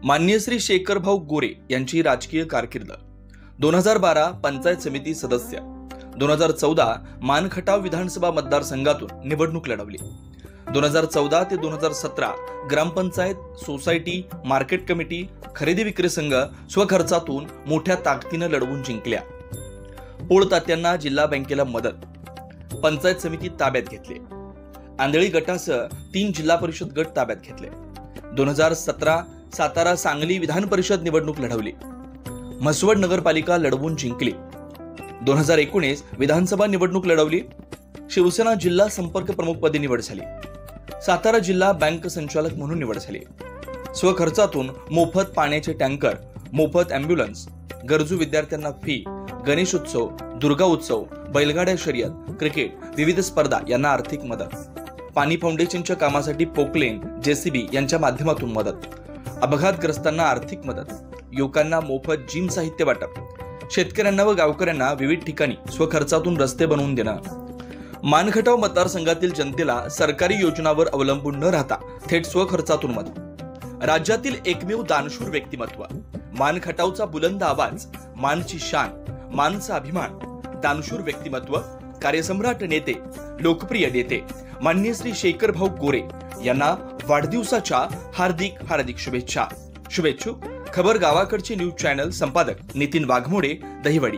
माननीय श्री शेखरभाऊ गोरे यांची राजकीय कारकीर्द 2012 पंचायत समिती सदस्य, 2014 मानखटाव विधानसभा मतदारसंघातून निवडणूक लढवली, 2014 ते 2017 ग्रामपंचायत, सोसायटी, मार्केट कमिटी, खरेदी विक्री संघ स्वखर्चातून मोठ्या ताकदीने लढवून जिंकल्या. पोळ तात्यांना जिल्हा बँकेला मदत, पंचायत समिती ताब्यात घेतले. आंधळी गटासह 3 जिल्हा परिषद गट ताब्यात घेतले. 2017 सातारा सांगली विधान परिषद निवडणूक लढवली, म्हसवड नगरपालिका लढवून जिंकली. 2019 विधानसभा निवडणूक लढवली, शिवसेना जिल्हा संपर्क प्रमुखपदी निवड झाली. सातारा जिल्हा बँक संचालक म्हणून निवड झाली. स्वखर्चातून मोफत पाण्याचे टँकर, मोफत अँब्युलन्स, गरजू विद्यार्थ्यांना फी, गणेशोत्सव, दुर्गा उत्सव, बैलगाड्या शर्यत, क्रिकेट, विविध स्पर्धा यांना आर्थिक मदत. पाणी फाउंडेशनच्या कामासाठी पोकलेन, जेसीबी यांच्या माध्यमातून मदत. अपघातग्रस्तांना आर्थिक मदत, युवकांना मोफत जिम साहित्य वाटप, शेतकऱ्यांना व गावकऱ्यांना विविध ठिकाणी स्वखर्चातून रस्ते बनवून देणं. मानखटाव मतदारसंघातील जनतेला सरकारी योजनांवर अवलंबून न राहता थेट स्वखर्चातून मदत. राज्यातील एकमेव दानशूर व्यक्तिमत्व, मानखटावचा बुलंद आवाज, मानची शान, मानचा अभिमान, दानशूर व्यक्तिमत्व, कार्यसम्राट नेते, लोकप्रिय नेते माननीय श्री शेखरभाऊ गोरे यांना वाढदिवसाच्या हार्दिक शुभेच्छा. शुभेच्छुक खबर गावाकडचे न्यूज चॅनल संपादक नितीन वाघमोडे, दहिवडी.